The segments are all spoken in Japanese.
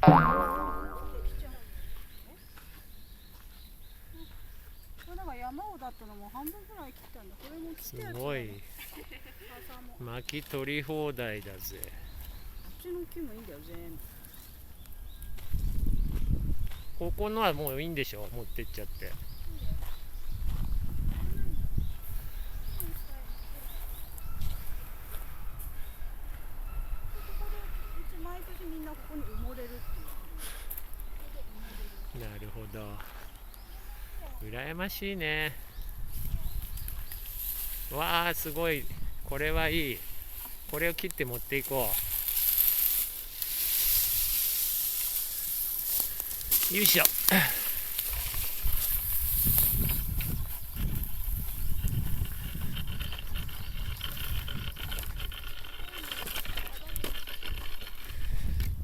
これなんか山をだったのも半分くらい切ったんだ。これも切ってやる。すごい。薪取り放題だぜ。あっちの木もいいんだよ全部。ここのはもういいんでしょ、持ってっちゃって。毎年みんなここに埋もれるっていう。なるほど。羨ましいね。わあ、すごい。これはいい。これを切って持っていこう。よいしょ。よ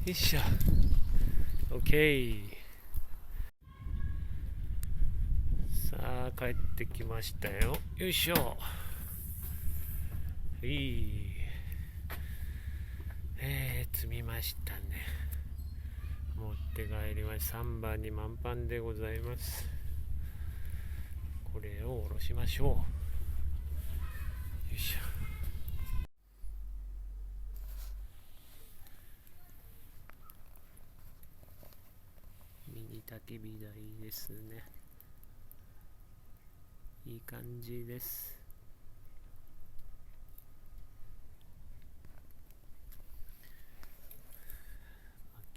いしょ。 OK。 さあ帰ってきましたよ。よいしょ。積みましたね。持って帰りました。3番に満帆でございます。これを下ろしましょう。よいしょ。ミニ焚き火台ですね。いい感じです。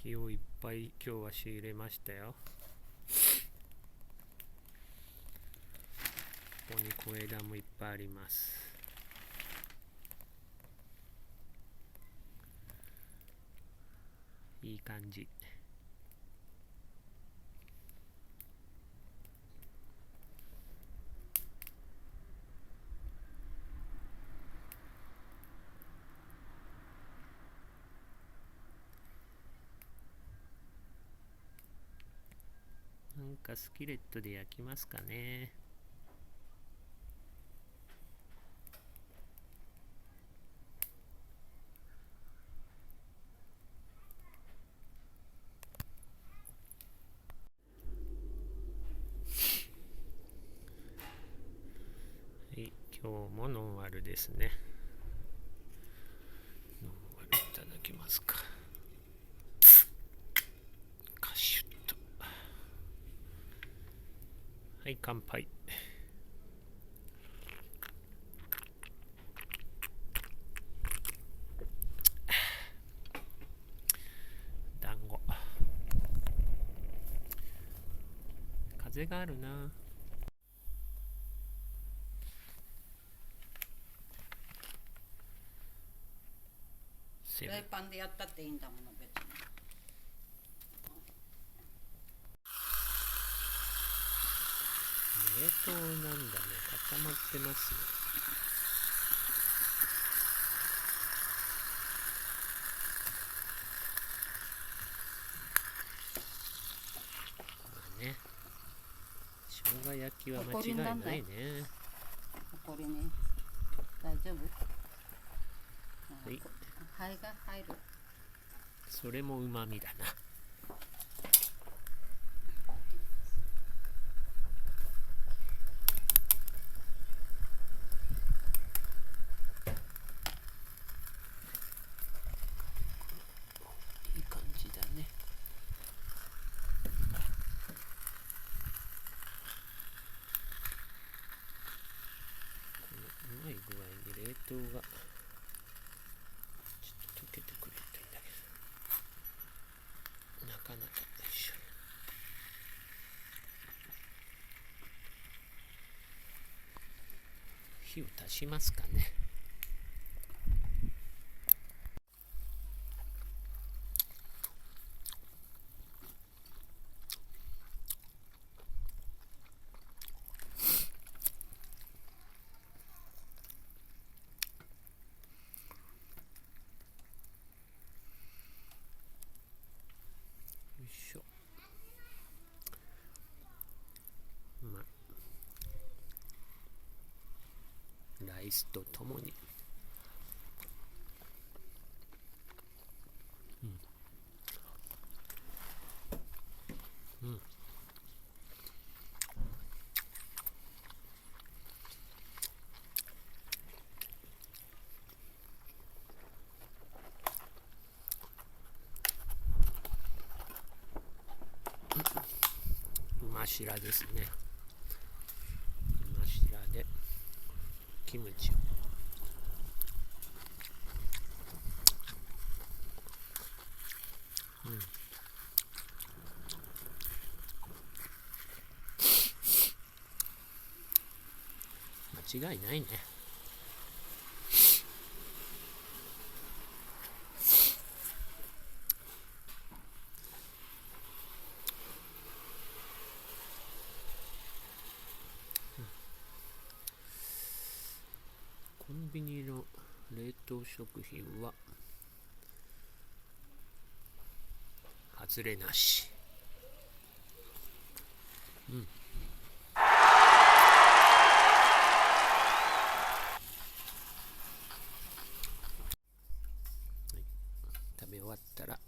薪をいっぱい今日は仕入れましたよ。ここに小枝もいっぱいあります。いい感じ。なんかスキレットで焼きますかね。はい、今日もノンアルですね。ノンアルいただきますか。カシュッと。はい、乾杯。団子。風があるな。フライパンでやったっていいんだもの別に。冷凍なんだね。固まってますよ。ね、生姜焼きは間違いないね。これね、大丈夫？はい。灰が入る。それも旨味だな。いい感じだね。うまい具合に冷凍がちょっと溶けてくれるといいんだけど、なかなか。よいしょ。火を足しますかね。よいしょ。まあ、ライスとともに。白ですね。今白でキムチを間違いないね。コンビニの冷凍食品は外れなし。食べ終わったら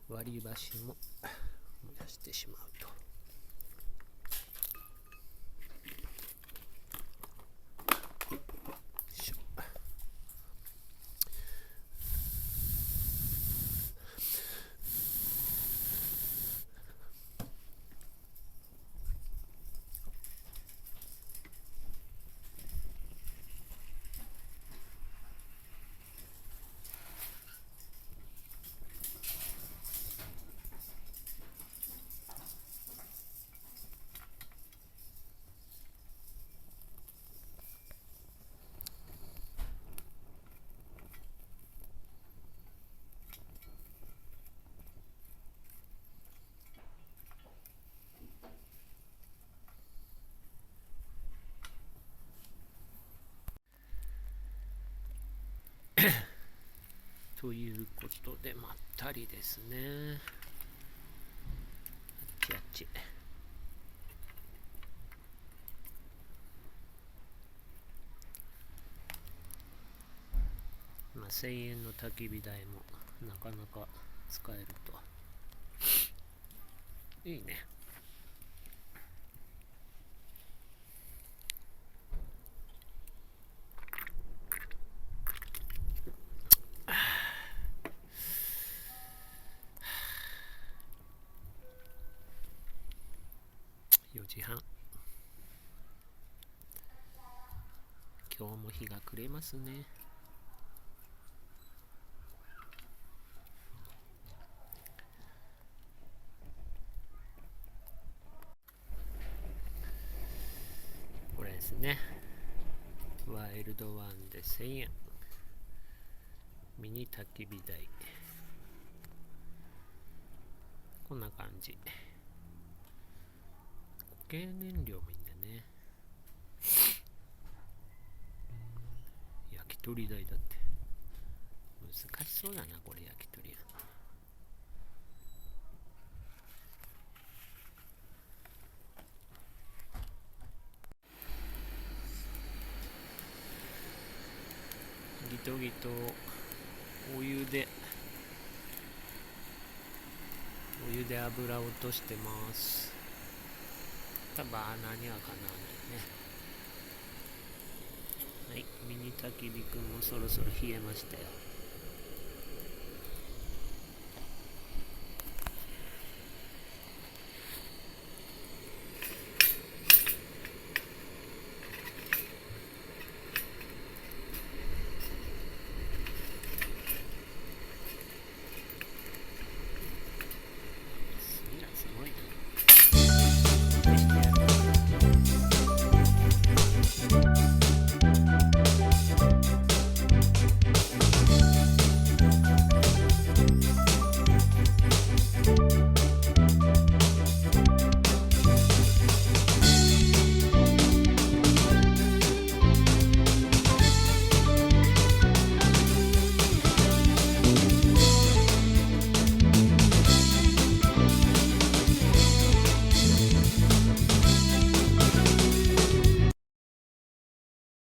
割り箸も燃やしてしまうと。ということでまったりですね。あっちあっち。1000円の焚き火代もなかなか使えるといいね。4時半。今日も日が暮れますね。これですね。ワイルドワンで1000円。ミニ焚き火台。こんな感じ。固形燃料もいいんだね。焼き鳥台だって。難しそうだな、これ焼き鳥。ギトギトお湯で油を落としてます。多分穴にはかなわないね。はい、ミニ焚き火くんもそろそろ冷えましたよ。